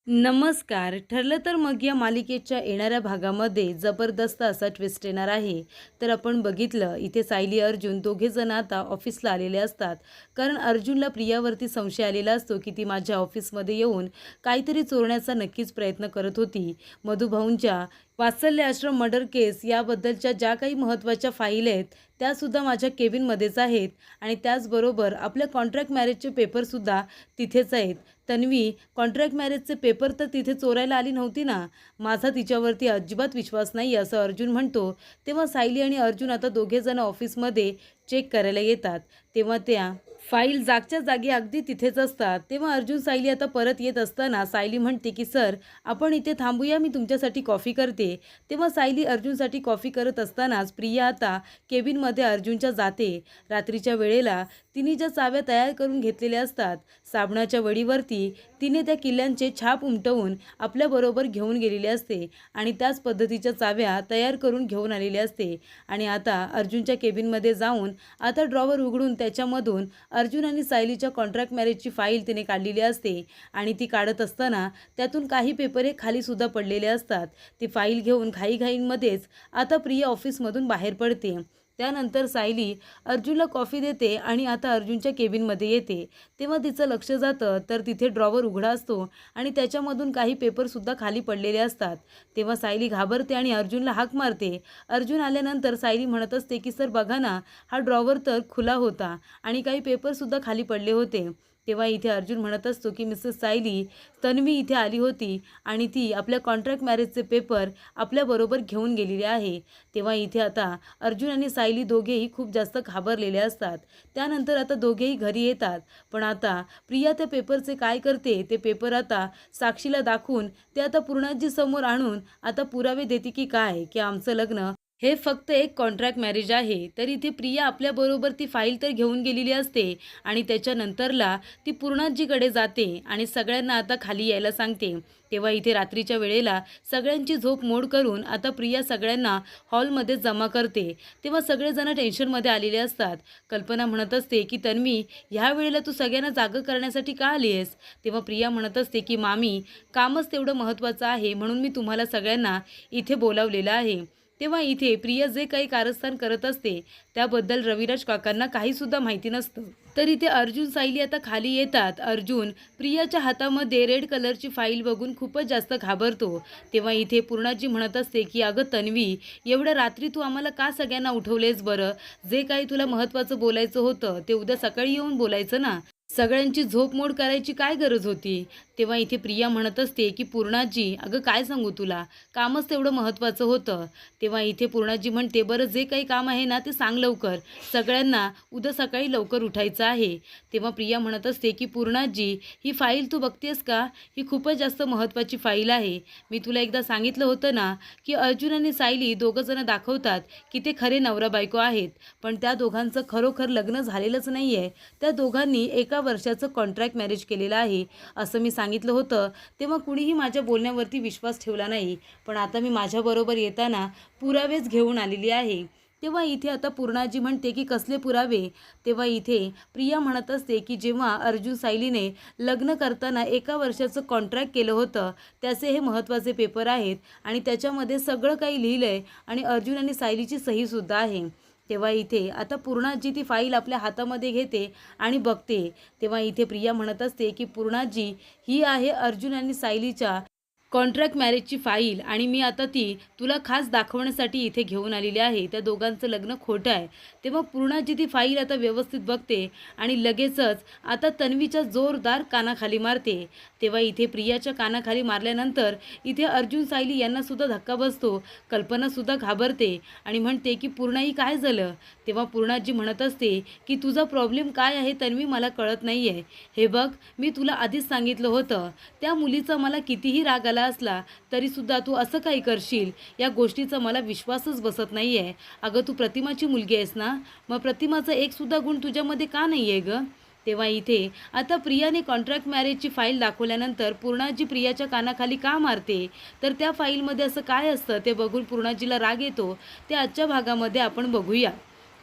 नमस्कार. ठरलं तर मग या मालिकेच्या येणाऱ्या भागामध्ये जबरदस्त असा ट्विस्ट येणार आहे. तर आपण बघितलं इथे सायली अर्जुन दोघे जण आता ऑफिसला आलेले असतात. कारण अर्जुनला प्रियावरती संशय आलेला असतो की ती माझ्या ऑफिसमध्ये येऊन काहीतरी चोरण्याचा नक्कीच प्रयत्न करत होती. मधुभाऊंच्या वात्सल्य आश्रम मर्डर केस याबद्दलच्या ज्या काही महत्त्वाच्या फाईल आहेत त्यासुद्धा माझ्या केबिनमध्येच आहेत आणि त्याचबरोबर आपल्या कॉन्ट्रॅक्ट मॅरेजचे पेपरसुद्धा तिथेच आहेत. तन्वी कॉन्ट्रॅक्ट मॅरेजचे पेपर तर तिथे चोरायला आली नव्हती ना. माझा तिच्यावरती अजिबात विश्वास नाही असं अर्जुन म्हणतो. तेव्हा सायली आणि अर्जुन आता दोघेजण ऑफिसमध्ये चेक करायला येतात. तेव्हा त्या फाईल जागच्या जागी अगदी तिथेच असतात. तेव्हा अर्जुन सायली आता परत येत असताना सायली म्हणते की सर आपण इथे थांबूया, मी तुमच्यासाठी कॉफी करते. तेव्हा सायली अर्जुनसाठी कॉफी करत असतानाच प्रिया आता केबिनमध्ये अर्जुनच्या जाते. रात्रीच्या वेळेला तिने ज्या चाव्या तयार करून घेतलेल्या असतात साबणाच्या वडीवरती तिने त्या किल्ल्यांचे छाप उमटवून आपल्याबरोबर घेऊन गेलेली असते आणि त्याच पद्धतीच्या चाव्या तयार करून घेऊन आलेली असते. आणि आता अर्जुनच्या केबिनमध्ये जाऊन आता ड्रॉवर उघडून त्याच्यामधून अर्जुन आणि सायलीच्या कॉन्ट्रॅक्ट मॅरेजची फाईल तिने काढलेली असते आणि ती काढत असताना त्यातून काही पेपर हे खालीसुद्धा पडलेले असतात. ती फाईल घेऊन घाईघाईंमध्येच आता प्रिया ऑफिसमधून बाहेर पडते. त्यानंतर सायली अर्जुनला कॉफी देते आणि आता अर्जुनच्या केबिनमध्ये येते. तेव्हा तिचं लक्ष जातं तर तिथे ड्रॉवर उघडा असतो आणि त्याच्यामधून काही पेपरसुद्धा खाली पडलेले असतात. तेव्हा सायली घाबरते आणि अर्जुनला हाक मारते. अर्जुन आल्यानंतर सायली म्हणत असते की सर बघा ना, हा ड्रॉवर तर खुला होता आणि काही पेपरसुद्धा खाली पडले होते. तेव्हा इथे अर्जुन म्हणत असतो की मिसेस सायली, तन्वी इथे आली होती आणि ती आपल्या कॉन्ट्रॅक्ट मॅरेजचे पेपर आपल्याबरोबर घेऊन गेलेली आहे. तेव्हा इथे आता अर्जुन आणि सायली दोघेही खूप जास्त घाबरलेले असतात. त्यानंतर आता दोघेही घरी येतात. पण आता प्रिया त्या पेपरचे काय करते, ते पेपर आता साक्षीला दाखवून ते आता पूर्णाजी समोर आणून आता पुरावे देते की काय की आमचं लग्न हे फक्त एक कॉन्ट्रॅक्ट मॅरेज आहे. तर इथे प्रिया आपल्याबरोबर ती फाईल तर घेऊन गेलेली असते आणि त्याच्यानंतरला ती पूर्णाजीकडे जाते आणि सगळ्यांना आता खाली यायला सांगते. तेव्हा इथे रात्रीच्या वेळेला सगळ्यांची झोप मोड करून आता प्रिया सगळ्यांना हॉलमध्ये जमा करते. तेव्हा सगळेजण टेन्शनमध्ये आलेले असतात. कल्पना म्हणत असते की तन्वी, ह्या वेळेला तू सगळ्यांना जागं करण्यासाठी का आली आहेस? तेव्हा प्रिया म्हणत असते की मामी, कामच तेवढं महत्त्वाचं आहे म्हणून मी तुम्हाला सगळ्यांना इथे बोलावलेलं आहे. तेव्हा इथे प्रिया जे काही कारस्थान करत असते त्याबद्दल रविराज काकांना काहीसुद्धा माहिती नसतं. तर इथे अर्जुन सायली आता खाली येतात. अर्जुन प्रियाच्या हातामध्ये रेड कलरची फाईल बघून खूपच जास्त घाबरतो. तेव्हा इथे पूर्णाजी म्हणत असते की अगं तन्वी, एवढ्या रात्री तू आम्हाला का सगळ्यांना उठवलेस बरं? जे काही तुला महत्त्वाचं बोलायचं होतं ते उद्या सकाळी येऊन बोलायचं ना. सगळ्यांची झोप मोड करायची काय गरज होती? तेव्हा इथे प्रिया म्हणत असते की पूर्णाजी, अगं काय सांगू तुला, कामच तेवढं महत्त्वाचं होतं. तेव्हा इथे पूर्णाजी म्हणते बरं जे काही काम आहे ना ते सांग लवकर, सगळ्यांना उद्या सकाळी लवकर उठायचं आहे. तेव्हा प्रिया म्हणत असते की पूर्णाजी, ही फाईल तू बघतेस का? ही खूपच जास्त महत्त्वाची फाईल आहे. मी तुला एकदा सांगितलं होतं ना की अर्जुन आणि सायली दोघंजणं दाखवतात की ते खरे नवरा बायको आहेत, पण त्या दोघांचं खरोखर लग्न झालेलंच नाही आहे. त्या दोघांनी एका वर्षाचं कॉन्ट्रॅक्ट मॅरेज केलेलं आहे असं मी सांगितलं होतं. तेव्हा कुणीही माझ्या बोलण्यावरती विश्वास ठेवला नाही. पण आता मी माझ्याबरोबर येताना पुरावेच घेऊन आलेली आहे. तेव्हा इथे आता पूर्णाजी म्हणते की कसले पुरावे? तेव्हा इथे प्रिया म्हणत असते की जेव्हा अर्जुन सायलीने लग्न करताना एका वर्षाचं कॉन्ट्रॅक्ट केलं होतं त्याचे हे महत्त्वाचे पेपर आहेत आणि त्याच्यामध्ये सगळं काही लिहिलं आहे आणि अर्जुन आणि सायलीची सहीसुद्धा आहे. तेव्हा इथे आता पूर्णाजी ती फाईल आपल्या हातामध्ये घेते आणि बघते. तेव्हा इथे प्रिया म्हणत असते की पूर्णाजी, ही आहे अर्जुन आणि सायलीच्या कॉन्ट्रॅक्ट मॅरेजची फाईल आणि मी आता ती तुला खास दाखवण्यासाठी इथे घेऊन आलेली आहे. त्या दोघांचं लग्न खोटं आहे. तेव्हा पूर्णाजी ती फाईल आता व्यवस्थित बघते आणि लगेचच आता तन्वीच्या जोरदार कानाखाली मारते. तेव्हा इथे प्रियाच्या कानाखाली मारल्यानंतर इथे अर्जुन सायली यांनासुद्धा धक्का बसतो. कल्पनासुद्धा घाबरते आणि म्हणते की पूर्णाई काय झालं? तेव्हा पूर्णाजी म्हणत असते की तुझा प्रॉब्लेम काय आहे तन्वी, मला कळत नाही आहे. हे बघ, मी तुला आधीच सांगितलं होतं, त्या मुलीचा मला कितीही राग आला असला तरीसुद्धा तू असं काही करशील या गोष्टीचा मला विश्वासच बसत नाही आहे. अगं तू प्रतिमाची मुलगी आहेस ना, मग प्रतिमाचा एकसुद्धा गुण तुझ्यामध्ये का नाही आहे गं? तेव्हा इथे आता प्रियाने कॉन्ट्रॅक्ट मॅरेजची फाईल दाखवल्यानंतर पूर्णाजी प्रियाच्या कानाखाली का मारते, तर त्या फाईलमध्ये असं काय असतं ते बघून पूर्णाजीला राग येतो. ते आजच्या भागामध्ये आपण बघूया.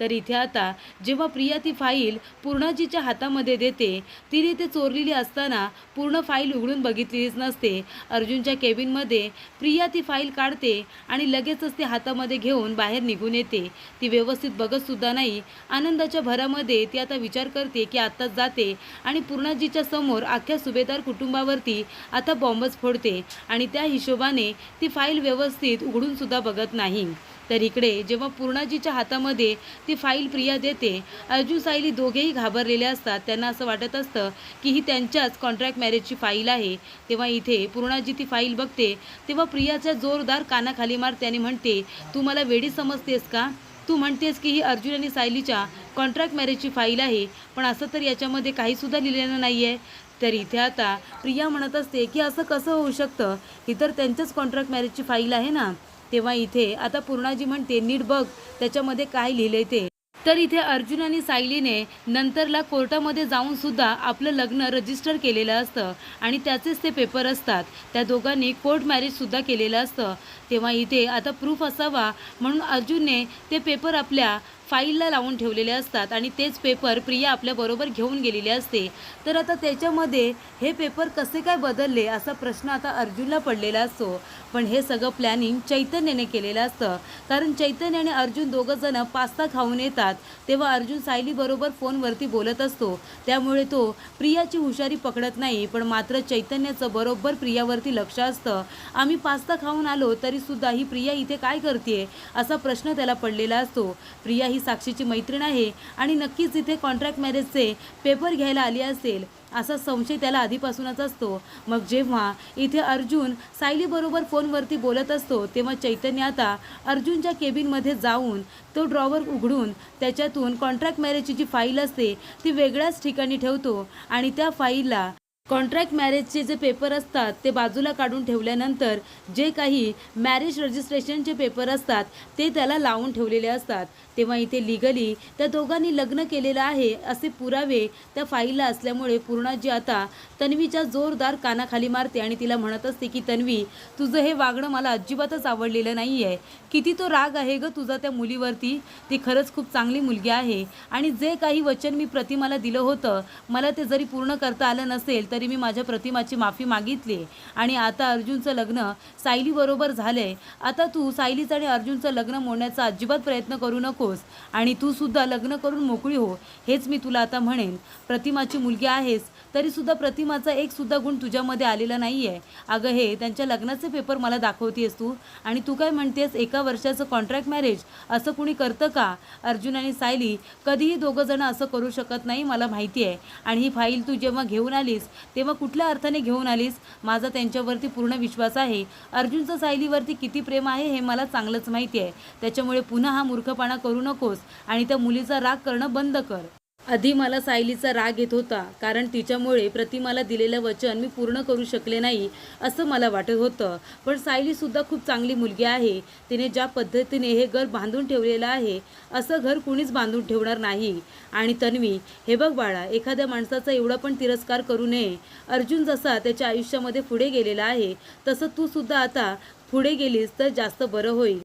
तर इथे आता जेव्हा प्रिया ती फाईल पूर्णाजीच्या हातामध्ये देते, तिने ते चोरलेली असताना पूर्ण फाईल उघडून बघितलेलीच नसते. अर्जुनच्या केबिनमध्ये प्रिया ती फाईल काढते आणि लगेचच ती हातामध्ये घेऊन बाहेर निघून येते. ती व्यवस्थित बघत सुद्धा नाही. आनंदाच्या भरामध्ये ती आता विचार करते की आत्ताच जाते आणि पूर्णाजीच्या समोर अख्ख्या सुभेदार कुटुंबावरती आता बॉम्बच फोडते आणि त्या हिशोबाने ती फाईल व्यवस्थित उघडून सुद्धा बघत नाही. तर इकडे जेव्हा पूर्णाजीच्या हातामध्ये ती फाईल प्रिया देते, अर्जुन सायली दोघेही घाबरलेले असतात. त्यांना असं वाटत असतं की ही त्यांच्याच कॉन्ट्रॅक्ट मॅरेजची फाईल आहे. तेव्हा इथे पूर्णाजी ती फाईल बघते, तेव्हा प्रियाच्या जोरदार कानाखाली मारते आणि म्हणते, तू मला वेडी समजतेस का? तू म्हणतेस की ही अर्जुन आणि सायलीच्या कॉन्ट्रॅक्ट मॅरेजची फाईल आहे, पण असं तर याच्यामध्ये काहीसुद्धा लिहिलेलं नाही आहे. तर इथे आता प्रिया म्हणत असते की असं कसं होऊ शकतं, ही तर त्यांच्याच कॉन्ट्रॅक्ट मॅरेजची फाईल आहे ना. तेव्हा इथे आता पूर्णाजी म्हणते, नीट बघ त्याच्यामध्ये काय लिहिलंय ते. तर इथे अर्जुन आणि सायलीने नंतरला कोर्टामध्ये जाऊन सुद्धा आपलं लग्न रजिस्टर केलेलं असतं आणि त्याचेच ते पेपर असतात. त्या दोघांनी कोर्ट मॅरेजसुद्धा केलेलं असतं. तेव्हा इथे आता प्रूफ असावा म्हणून अर्जुनने ते पेपर आपल्या फाईलला लावून ठेवलेले असतात आणि तेच पेपर प्रिया आपल्याबरोबर घेऊन गेलेले असते. तर आता त्याच्यामध्ये हे पेपर कसे काय बदलले असा प्रश्न आता अर्जुनला पडलेला असतो. पण हे सगळं प्लॅनिंग चैतन्याने केलेलं असतं, कारण चैतन्य आणि अर्जुन दोघंजणं पास्ता खाऊन येतात तेव्हा अर्जुन सायलीबरोबर फोनवरती बोलत असतो. त्यामुळे तो प्रियाची हुशारी पकडत नाही, पण मात्र चैतन्याचं बरोबर प्रियावरती लक्ष असतं. आम्ही पास्ता खाऊन आलो तरीसुद्धा ही प्रिया इथे काय करते असा प्रश्न त्याला पडलेला असतो. प्रिया ही साक्षीची मैत्रीण आहे आणि नक्कीच इथे कॉन्ट्रॅक्ट मॅरेजचे पेपर घ्यायला आली असेल असा संशय त्याला आधीपासूनच असतो. मग जेव्हा इथे अर्जुन सायलीबरोबर फोनवरती बोलत असतो, तेव्हा चैतन्य आता अर्जुनच्या केबिनमध्ये जाऊन तो ड्रॉवर उघडून त्याच्यातून कॉन्ट्रॅक्ट मॅरेजची जी फाईल असते ती वेगळ्याच ठिकाणी ठेवतो आणि त्या फाईलला कॉन्ट्रॅक्ट मॅरेजचे जे पेपर असतात ते बाजूला काढून ठेवल्यानंतर जे काही मॅरेज रजिस्ट्रेशनचे पेपर असतात ते त्याला लावून ठेवलेले असतात. तेव्हा इथे लिगली त्या दोघांनी लग्न केलेलं आहे असे पुरावे त्या फाईलला असल्यामुळे पूर्णाजी आता तन्वीच्या जोरदार कानाखाली मारते आणि तिला म्हणत असते की तन्वी, तुझं हे वागणं मला अजिबातच आवडलेलं नाही आहे. किती तो राग आहे गं तुझा त्या मुलीवरती. ती खरंच खूप चांगली मुलगी आहे आणि जे काही वचन मी प्रतिमाला दिलं होतं मला ते जरी पूर्ण करता आलं नसेल तरी मी माझ्या प्रतिमाची माफी मागितली आणि आता अर्जुनचं लग्न सायलीबरोबर झालंय. आता तू सायलीचं आणि अर्जुनचं लग्न मोडण्याचा अजिबात प्रयत्न करू नकोस आणि तू सुद्धा लग्न करून मोकळी हो, हेच मी तुला आता म्हणेन. प्रतिमाची मुलगी आहेस तरीसुद्धा प्रतिमाचा एक सुद्धा गुण तुझ्यामध्ये आलेला नाही आहे. अगं हे त्यांच्या लग्नाचे पेपर मला दाखवतेस तू आणि तू काय म्हणतेस 1 वर्षाचं कॉन्ट्रॅक्ट मॅरेज असं कुणी करतं का? अर्जुन आणि सायली कधीही दोघंजणं असं करू शकत नाही, मला माहिती आहे. आणि ही फाईल तू जेव्हा घेऊन आलीस तेव्हा कुठल्या अर्थाने घेऊन आलीस? माझा त्यांच्यावरती पूर्ण विश्वास आहे. अर्जुनचं सायलीवरती किती प्रेम आहे हे मला चांगलंच माहिती आहे. त्याच्यामुळे पुन्हा हा मूर्खपणा करू नकोस आणि त्या मुलीचा राग करणं बंद कर. आधी मला सायलीचा राग येत होता कारण तिच्यामुळे प्रतिमाला दिलेलं वचन मी पूर्ण करू शकले नाही असं मला वाटत होतं. पण सायलीसुद्धा खूप चांगली मुलगी आहे. तिने ज्या पद्धतीने हे घर बांधून ठेवलेलं आहे असं घर कुणीच बांधून ठेवणार नाही. आणि तन्वी, हे बघ बाळा, एखाद्या माणसाचा एवढा पण तिरस्कार करू नये. अर्जुन जसा त्याच्या आयुष्यामध्ये पुढे गेलेला आहे तसं तू सुद्धा आता पुढे गेलीस तर जास्त बरं होईल.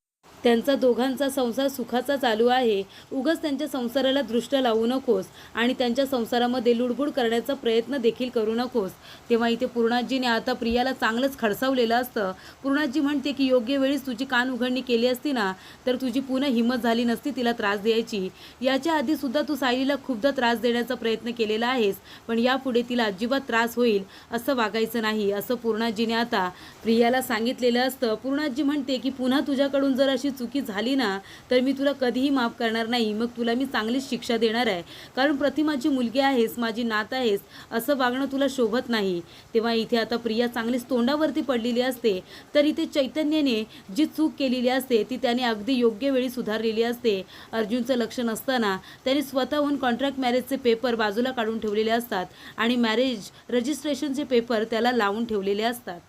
त्यांचा दोघांचा संसार सुखाचा चालू आहे. उगाच त्यांच्या संसाराला दृष्ट लावू नकोस आणि त्यांच्या संसारामध्ये लुडबुड करण्याचा प्रयत्न देखील करू नकोस. तेव्हा इथे पूर्णाजीने आता प्रियाला चांगलंच खडसावलेलं असतं. पूर्णाजी म्हणते की योग्य वेळीच तुझी कान उघडणी केली असती ना तर तुझी पुन्हा हिंमत झाली नसती तिला त्रास द्यायची. याच्या आधीसुद्धा तू सायलीला खूपदा त्रास देण्याचा प्रयत्न केलेला आहेस, पण यापुढे तिला अजिबात त्रास होईल असं वागायचं नाही असं पूर्णाजीने आता प्रियाला सांगितलेलं असतं. पूर्णाजी म्हणते की पुन्हा तुझ्याकडून जर अशी चुकी झाली ना तर मी तुला कधीही माफ करणार नाही. मग तुला मी चांगलीच शिक्षा देणार आहे, कारण प्रतिमाची मुलगी आहेस, माझी नात आहेस, असं वागणं तुला शोभत नाही. तेव्हा इथे आता प्रिया चांगलीच तोंडावरती पडलेली असते. तर इथे चैतन्याने जी चूक केलेली असते ती त्याने अगदी योग्य वेळी सुधारलेली असते. अर्जुनचं लक्ष नसताना त्याने स्वतःहून कॉन्ट्रॅक्ट मॅरेजचे पेपर बाजूला काढून ठेवलेले असतात आणि मॅरेज रजिस्ट्रेशनचे पेपर त्याला लावून ठेवलेले असतात.